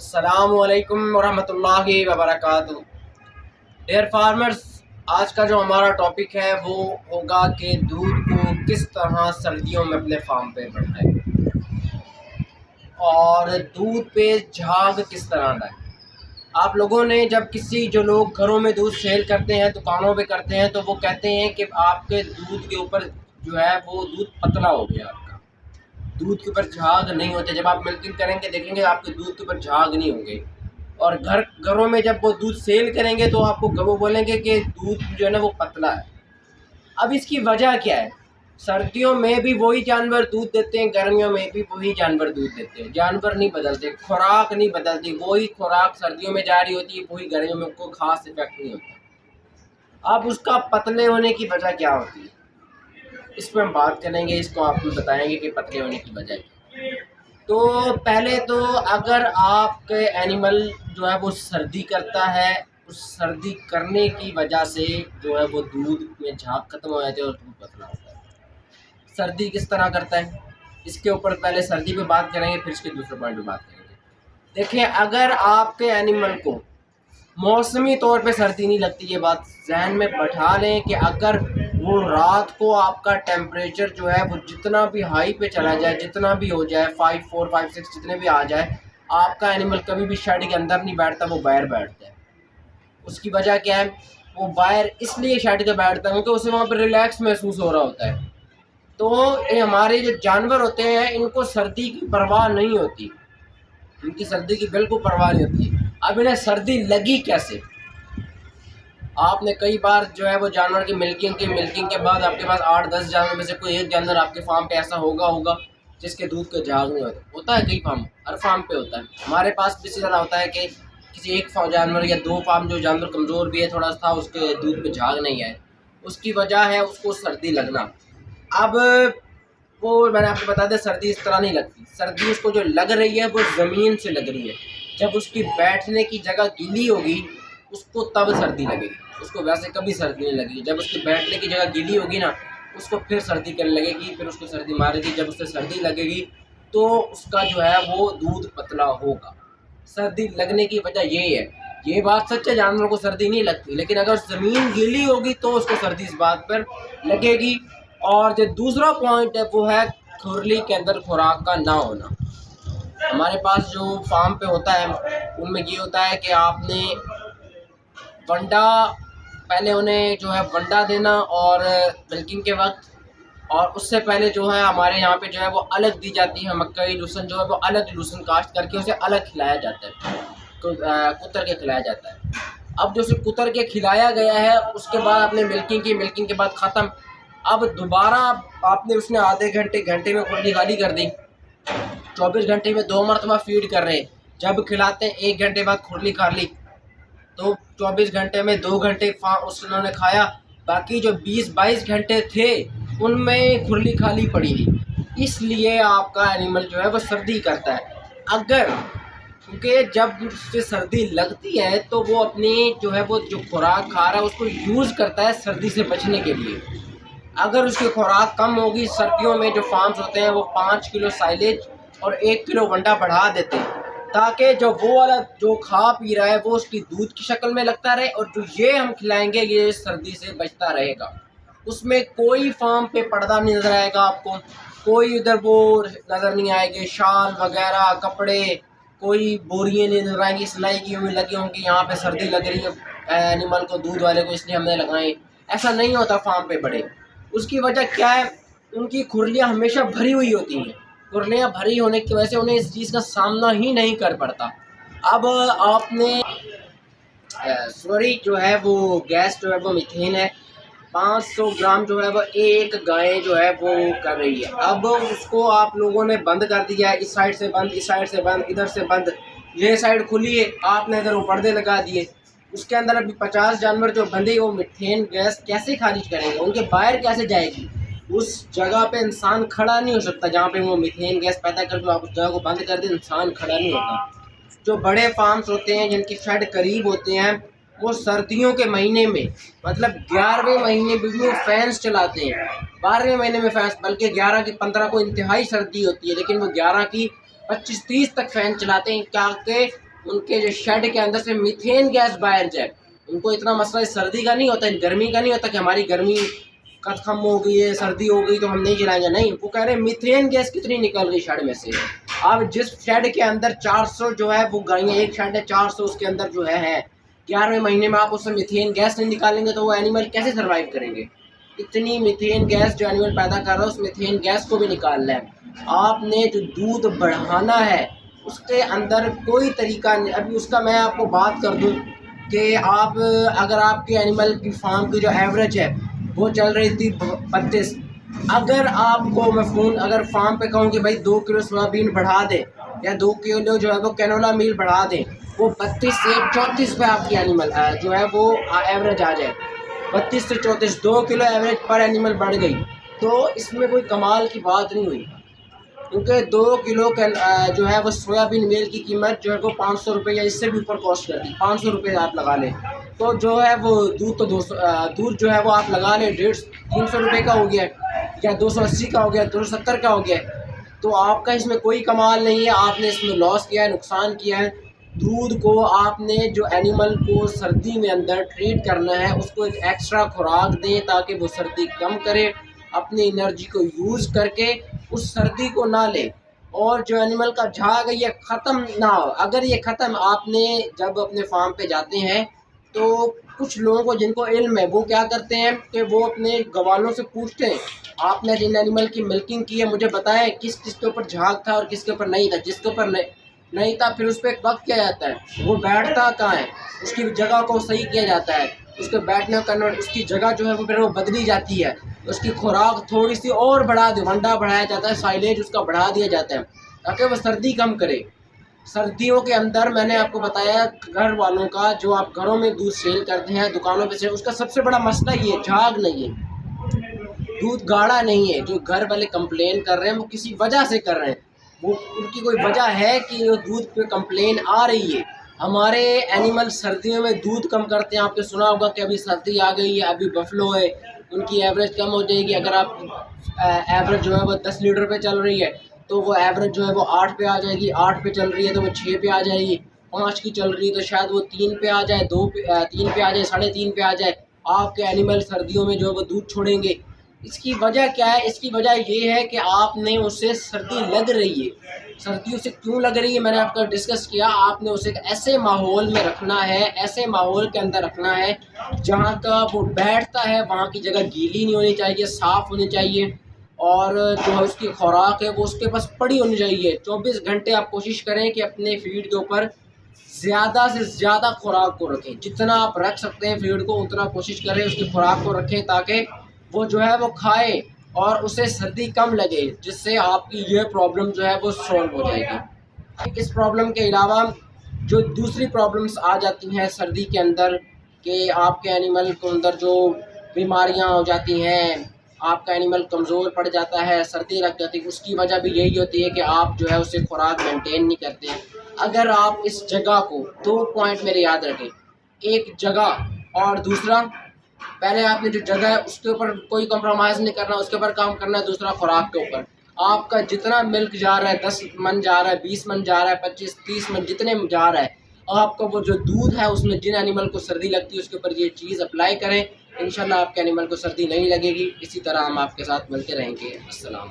अस्सलामुअलैकुम वरहमतुल्लाहि वबरकातुहू। Dare farmers, आज का जो हमारा टॉपिक है वो होगा कि दूध को किस तरह सर्दियों में अपने फार्म पे बढ़ाएं और दूध पे झाग किस तरह लाएं। आप लोगों ने जब किसी जो लोग घरों में दूध सेल करते हैं, दुकानों पे करते हैं, तो वो कहते हैं कि आपके दूध के ऊपर जो है वो दूध पतला हो गया, आपका दूध के ऊपर झाग नहीं होते। जब आप मिल्किंग करेंगे देखेंगे आपके दूध के ऊपर झाग नहीं होंगे। और घरों में जब वो दूध सेल करेंगे तो आपको वो बोलेंगे कि दूध जो है ना वो पतला है। अब इसकी वजह क्या है? सर्दियों में भी वही जानवर दूध देते हैं, गर्मियों में भी वही जानवर दूध देते हैं। जानवर नहीं बदलते, खुराक नहीं बदलती, वही खुराक सर्दियों में जारी होती है, वही गर्मियों में कोई खास इफेक्ट नहीं होता। अब उसका पतले होने की वजह क्या होती है, इस पर हम बात करेंगे। इसको आपको बताएंगे कि पतले होने की वजह क्या है। तो पहले तो अगर आपके एनिमल जो है वो सर्दी करता है, उस सर्दी करने की वजह से जो है वो दूध में झाग खत्म हो जाते हैं और दूध पतला होता है। सर्दी किस तरह करता है, इसके ऊपर पहले सर्दी पे बात करेंगे, फिर इसके दूसरे पॉइंट पे बात करेंगे। देखिए, अगर आपके एनिमल को मौसमी तौर पे सर्दी नहीं लगती, ये बात जहन में बैठा लें कि अगर वो रात को आपका टेम्परेचर जो है वो जितना भी हाई पे चला जाए, जितना भी हो जाए 5, 4, 5, 6 जितने भी आ जाए, आपका एनिमल कभी भी शेड के अंदर नहीं बैठता, वो बाहर बैठता है। उसकी वजह क्या है? वो बाहर इसलिए शेड के बैठता है क्योंकि उसे वहाँ पर रिलैक्स महसूस हो रहा होता है। तो ये हमारे जो जानवर होते हैं इनको सर्दी की परवाह नहीं होती, इनकी सर्दी की बिल्कुल परवाह नहीं होती। अब इन्हें सर्दी लगी कैसे? आपने कई बार जो है वो जानवर की मिल्किंग के बाद आपके पास 8-10 जानवर में से कोई एक जानवर आपके फार्म पे ऐसा होगा जिसके दूध के झाग नहीं होता है। कई फार्म, हर फार्म पे होता है। हमारे पास भी इसी तरह होता है कि किसी एक जानवर या दो फार्म जो जानवर कमज़ोर भी है थोड़ा सा, उसके दूध पे झाग नहीं है, उसकी वजह है उसको सर्दी लगना। अब वो मैंने आपको बता दिया, सर्दी इस तरह नहीं लगती। सर्दी उसको जो लग रही है वो ज़मीन से लग रही है। जब उसकी बैठने की जगह गीली होगी उसको तब सर्दी लगेगी, उसको वैसे कभी सर्दी नहीं लगेगी। जब उसकी बैठने की जगह गीली होगी ना, उसको फिर सर्दी करने लगेगी, फिर उसको सर्दी मारेगी। जब उससे सर्दी लगेगी तो उसका जो है वो दूध पतला होगा। सर्दी लगने की वजह यही है। ये बात सच है, जानवरों को सर्दी नहीं लगती, लेकिन अगर ज़मीन गीली होगी तो उसको सर्दी इस बात पर लगेगी। और जो दूसरा पॉइंट है वो है खुरली के अंदर खुराक का ना होना। हमारे पास जो फार्म पे होता है उनमें ये होता है कि आपने वंडा, पहले उन्हें जो है वंडा देना और मिल्किंग के वक्त, और उससे पहले जो है हमारे यहाँ पे जो है वो अलग दी जाती है मकई लूसन, जो है वो अलग लूसन काश्त करके उसे अलग खिलाया जाता है, कुतर के खिलाया जाता है। अब जो उसे कुतर के खिलाया गया है उसके बाद आपने मिल्किंग के बाद ख़त्म। अब दोबारा आपने उसने आधे घंटे में खुली खाली कर दी। 24 घंटे में 2 मरतबा फीड कर रहे हैं। जब खिलाते हैं 1 घंटे बाद खुरली खा ली, तो 24 घंटे में 2 घंटे उन्होंने खाया, बाकी जो 20-22 घंटे थे उनमें खुरली खाली पड़ी थी। इसलिए आपका एनिमल जो है वो सर्दी करता है। अगर क्योंकि जब उससे सर्दी लगती है तो वो अपनी जो है वो जो खुराक खा रहा है उसको यूज़ करता है सर्दी से बचने के लिए। अगर उसकी खुराक कम होगी, सर्दियों में जो फार्म्स होते हैं वो 5 किलो साइलेज और 1 किलो वंडा बढ़ा देते हैं, ताकि जो वो वाला जो खा पी रहा है वो उसकी दूध की शक्ल में लगता रहे, और जो ये हम खिलाएंगे ये सर्दी से बचता रहेगा। उसमें कोई फार्म पे पर्दा नहीं नज़र आएगा आपको, कोई उधर वो नज़र नहीं आएगी, शाल वगैरह कपड़े, कोई बोरियाँ नहीं नजर आएंगी सिलाई की हुई लगी होंगी, यहाँ पे सर्दी लग रही है एनिमल को, दूध वाले को, इसलिए हमने लगाए। ऐसा नहीं होता फार्म पे बड़े। उसकी वजह क्या है? उनकी खुरलियाँ हमेशा भरी हुई होती हैं। खुरलियाँ भरी होने की वजह से उन्हें इस चीज़ का सामना ही नहीं कर पड़ता। अब आपने सॉरी जो है वो गैस जो है वो मीथेन है, 500 ग्राम जो है वो एक गाय जो है वो कर रही है। अब उसको आप लोगों ने बंद कर दिया है, इस साइड से बंद, इस साइड से बंद, इधर से बंद, ये साइड खुली है, आपने इधर वो पर्दे लगा दिए। उसके अंदर अभी 50 जानवर जो बंधे, वो मीथेन गैस कैसे खारिज करेंगे? उनके बाहर कैसे जाएगी? उस जगह पे इंसान खड़ा नहीं हो सकता जहाँ पे वो मीथेन गैस पैदा करके आप उस जगह को बंद कर दें, इंसान खड़ा नहीं होता। जो बड़े फार्म्स होते हैं जिनके शेड करीब होते हैं, वो सर्दियों के महीने में, मतलब 11वें महीने में भी वो फैंस चलाते हैं, 12वें महीने में फैंस, बल्कि 11 की 15 को इंतहाई सर्दी होती है लेकिन वो 11 की 25-30 तक फैन चलाते हैं, ताकि उनके जो शेड के अंदर से मीथेन गैस बाहर जाए। उनको इतना मसला सर्दी का नहीं होता, गर्मी का नहीं होता कि हमारी गर्मी खत्म हो गई है, सर्दी हो गई तो हम नहीं चलाएंगे, नहीं, वो कह रहे हैं मीथेन गैस कितनी निकल गई शेड में से। अब जिस शेड के अंदर 400 जो है वो गायें, एक शेड है 400, उसके अंदर जो है 11वें महीने में आप उसमें मीथेन गैस नहीं निकालेंगे तो वो एनिमल कैसे सर्वाइव करेंगे। इतनी मीथेन गैस जो एनिमल पैदा कर रहा है उस मीथेन गैस को भी निकालना है। आपने जो दूध बढ़ाना है उसके अंदर कोई तरीका नहीं। अभी उसका मैं आपको बात कर दूं कि आप अगर आपके एनिमल की फार्म की जो एवरेज है वो चल रही थी 32, अगर आपको मैं फ़ोन अगर फार्म पे कहूँ कि भाई 2 किलो सोयाबीन बढ़ा दे या 2 किलो जो है वो कैनोला मील बढ़ा दें, वो 32 से 34 पे आपकी एनिमल जो है वो एवरेज आ जाए। 32 से 34 2 किलो एवरेज पर एनिमल बढ़ गई तो इसमें कोई कमाल की बात नहीं हुई, क्योंकि 2 किलो जो है वो सोयाबीन मील की कीमत जो है वो 500 रुपये या इससे भी ऊपर कॉस्ट करती है। 500 रुपये आप लगा लें तो जो है वो दूध तो 200 दूध जो है वो आप लगा लें 350 रुपये का हो गया या 280 का हो गया, 270 का हो गया। तो आपका इसमें कोई कमाल नहीं है, आपने इसमें लॉस किया है, नुकसान किया है। दूध को आपने जो एनिमल को सर्दी में अंदर ट्रीट करना है उसको एक एक्स्ट्रा खुराक दें ताकि वो सर्दी कम करे, अपनी एनर्जी को यूज़ करके उस सर्दी को ना ले, और जो एनिमल का झाग है ये ख़त्म ना हो। अगर ये ख़त्म, आपने जब अपने फार्म पे जाते हैं तो कुछ लोगों को जिनको इल्म है वो क्या करते हैं कि वो अपने गवालों से पूछते हैं आपने जिन एनिमल की मिल्किंग की है मुझे बताएं किस किस के ऊपर झाग था और किसके ऊपर नहीं था। जिसके ऊपर नहीं था फिर उस पर एक वक्त किया जाता है, वो बैठता कहाँ है, उसकी जगह को सही किया जाता है, उसके बैठने का उसकी जगह जो है वो फिर वो बदली जाती है, उसकी खुराक थोड़ी सी और बढ़ा दे, वंडा बढ़ाया जाता है, साइलेज उसका बढ़ा दिया जाता है ताकि वो सर्दी कम करे। सर्दियों के अंदर मैंने आपको बताया घर वालों का जो आप घरों में दूध सेल करते हैं, दुकानों पे सेल, उसका सबसे बड़ा मसला ये झाग नहीं है, दूध गाढ़ा नहीं है। जो घर वाले कंप्लेन कर रहे हैं वो किसी वजह से कर रहे हैं, वो उनकी कोई वजह है कि वो दूध पे कंप्लेन आ रही है। हमारे एनिमल सर्दियों में दूध कम करते हैं, आपने सुना होगा कि अभी सर्दी आ गई है, अभी बफलो है, उनकी एवरेज कम हो जाएगी। अगर आप एवरेज जो है वो 10 लीटर पे चल रही है तो वो एवरेज जो है वो 8 पे आ जाएगी, 8 पे चल रही है तो वो 6 पे आ जाएगी, 5 की चल रही है तो शायद वो 3 पे आ जाए, 3 पे आ जाए, 3.5 पे आ जाए। आपके एनिमल सर्दियों में जो है वो दूध छोड़ेंगे। इसकी वजह क्या है? इसकी वजह ये है कि आपने उसे सर्दी लग रही है। सर्दी उसे क्यों लग रही है मैंने आपका डिस्कस किया। आपने उसे एक ऐसे माहौल में रखना है, ऐसे माहौल के अंदर रखना है जहाँ का वो बैठता है वहाँ की जगह गीली नहीं होनी चाहिए, साफ़ होनी चाहिए, और जो है उसकी खुराक है वो उसके पास पड़ी होनी चाहिए। 24 घंटे आप कोशिश करें कि अपने फीड के ऊपर ज़्यादा से ज़्यादा खुराक को रखें, जितना आप रख सकते हैं फीड को उतना कोशिश करें उसकी खुराक को रखें ताकि वो जो है वो खाए और उसे सर्दी कम लगे, जिससे आपकी ये प्रॉब्लम जो है वो सॉल्व हो जाएगी। इस प्रॉब्लम के अलावा जो दूसरी प्रॉब्लम्स आ जाती हैं सर्दी के अंदर कि आपके एनिमल के अंदर जो बीमारियां हो जाती हैं, आपका एनिमल कमज़ोर पड़ जाता है, सर्दी लग जाती है, उसकी वजह भी यही होती है कि आप जो है उसे खुराक मेंटेन नहीं करते हैं। अगर आप इस जगह को 2 पॉइंट मेरे याद रखें, एक जगह और दूसरा, पहले आपने जो जगह है उसके ऊपर कोई कॉम्प्रोमाइज़ नहीं करना, उसके ऊपर काम करना है। दूसरा खुराक के ऊपर आपका जितना मिल्क जा रहा है, 10 मन जा रहा है, 20 मन जा रहा है, 25-30 मन जितने जा रहा है, आपका वो जो दूध है उसमें जिन एनिमल को सर्दी लगती है उसके ऊपर ये चीज़ अप्लाई करें। इंशाल्लाह आपके एनिमल को सर्दी नहीं लगेगी। इसी तरह हम आपके साथ मिलते रहेंगे। अस्सलाम।